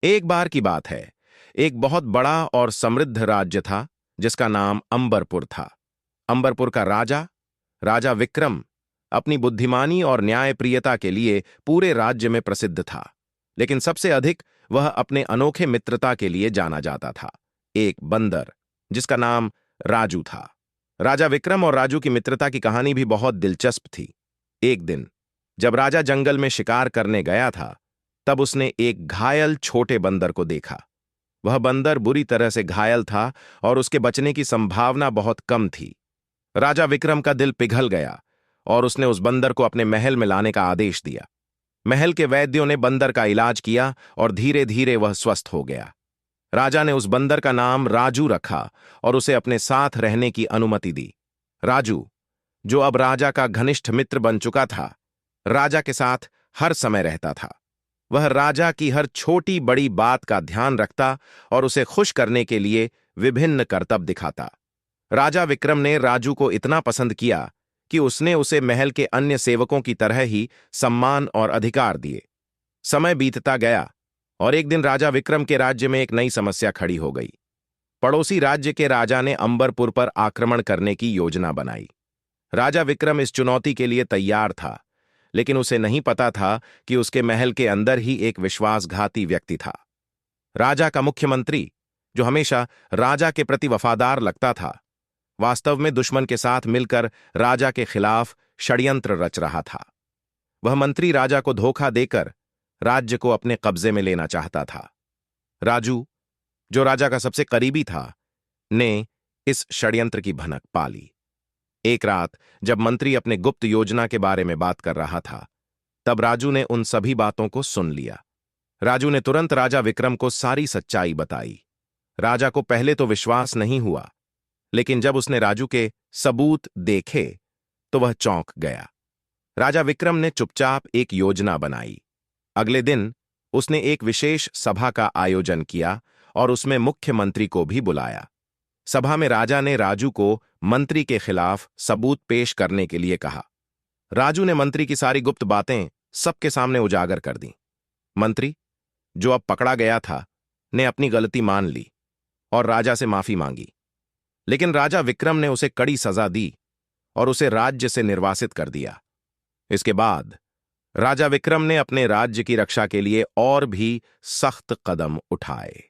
एक बार की बात है। एक बहुत बड़ा और समृद्ध राज्य था जिसका नाम अंबरपुर था। अंबरपुर का राजा राजा विक्रम अपनी बुद्धिमानी और न्यायप्रियता के लिए पूरे राज्य में प्रसिद्ध था। लेकिन सबसे अधिक वह अपने अनोखे मित्रता के लिए जाना जाता था। एक बंदर जिसका नाम राजू था। राजा विक्रम और राजू की मित्रता की कहानी भी बहुत दिलचस्प थी। एक दिन जब राजा जंगल में शिकार करने गया था, तब उसने एक घायल छोटे बंदर को देखा। वह बंदर बुरी तरह से घायल था और उसके बचने की संभावना बहुत कम थी। राजा विक्रम का दिल पिघल गया और उसने उस बंदर को अपने महल में लाने का आदेश दिया। महल के वैद्यों ने बंदर का इलाज किया और धीरे धीरे वह स्वस्थ हो गया। राजा ने उस बंदर का नाम राजू रखा और उसे अपने साथ रहने की अनुमति दी। राजू, जो अब राजा का घनिष्ठ मित्र बन चुका था, राजा के साथ हर समय रहता था। वह राजा की हर छोटी बड़ी बात का ध्यान रखता और उसे खुश करने के लिए विभिन्न करतब दिखाता। राजा विक्रम ने राजू को इतना पसंद किया कि उसने उसे महल के अन्य सेवकों की तरह ही सम्मान और अधिकार दिए। समय बीतता गया और एक दिन राजा विक्रम के राज्य में एक नई समस्या खड़ी हो गई। पड़ोसी राज्य के राजा ने अंबरपुर पर आक्रमण करने की योजना बनाई। राजा विक्रम इस चुनौती के लिए तैयार था, लेकिन उसे नहीं पता था कि उसके महल के अंदर ही एक विश्वासघाती व्यक्ति था। राजा का मुख्यमंत्री, जो हमेशा राजा के प्रति वफादार लगता था, वास्तव में दुश्मन के साथ मिलकर राजा के खिलाफ षड्यंत्र रच रहा था। वह मंत्री राजा को धोखा देकर राज्य को अपने कब्जे में लेना चाहता था। राजू, जो राजा का सबसे करीबी था, ने इस षड्यंत्र की भनक पा ली। एक रात जब मंत्री अपने गुप्त योजना के बारे में बात कर रहा था, तब राजू ने उन सभी बातों को सुन लिया। राजू ने तुरंत राजा विक्रम को सारी सच्चाई बताई। राजा को पहले तो विश्वास नहीं हुआ, लेकिन जब उसने राजू के सबूत देखे तो वह चौंक गया। राजा विक्रम ने चुपचाप एक योजना बनाई। अगले दिन उसने एक विशेष सभा का आयोजन किया और उसमें मुख्यमंत्री को भी बुलाया। सभा में राजा ने राजू को मंत्री के खिलाफ सबूत पेश करने के लिए कहा। राजू ने मंत्री की सारी गुप्त बातें सबके सामने उजागर कर दी। मंत्री, जो अब पकड़ा गया था, ने अपनी गलती मान ली और राजा से माफी मांगी। लेकिन राजा विक्रम ने उसे कड़ी सजा दी और उसे राज्य से निर्वासित कर दिया। इसके बाद राजा विक्रम ने अपने राज्य की रक्षा के लिए और भी सख्त कदम उठाए।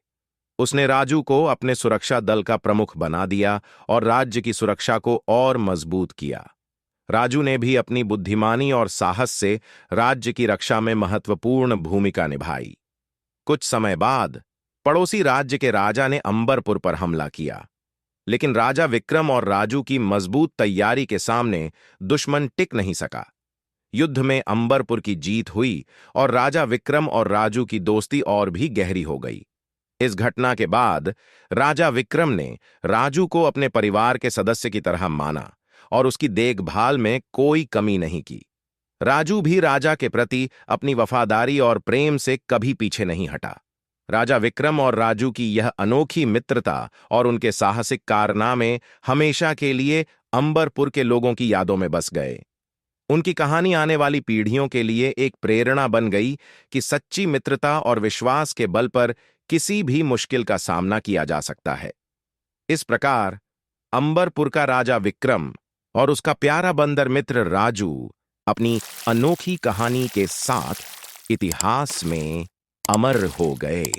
उसने राजू को अपने सुरक्षा दल का प्रमुख बना दिया और राज्य की सुरक्षा को और मजबूत किया। राजू ने भी अपनी बुद्धिमानी और साहस से राज्य की रक्षा में महत्वपूर्ण भूमिका निभाई। कुछ समय बाद पड़ोसी राज्य के राजा ने अंबरपुर पर हमला किया, लेकिन राजा विक्रम और राजू की मजबूत तैयारी के सामने दुश्मन टिक नहीं सका। युद्ध में अंबरपुर की जीत हुई और राजा विक्रम और राजू की दोस्ती और भी गहरी हो गई। इस घटना के बाद राजा विक्रम ने राजू को अपने परिवार के सदस्य की तरह माना और उसकी देखभाल में कोई कमी नहीं की। राजू भी राजा के प्रति अपनी वफादारी और प्रेम से कभी पीछे नहीं हटा। राजा विक्रम और राजू की यह अनोखी मित्रता और उनके साहसिक कारनामे हमेशा के लिए अंबरपुर के लोगों की यादों में बस गए। उनकी कहानी आने वाली पीढ़ियों के लिए एक प्रेरणा बन गई कि सच्ची मित्रता और विश्वास के बल पर किसी भी मुश्किल का सामना किया जा सकता है। इस प्रकार अंबरपुर का राजा विक्रम और उसका प्यारा बंदर मित्र राजू अपनी अनोखी कहानी के साथ इतिहास में अमर हो गए।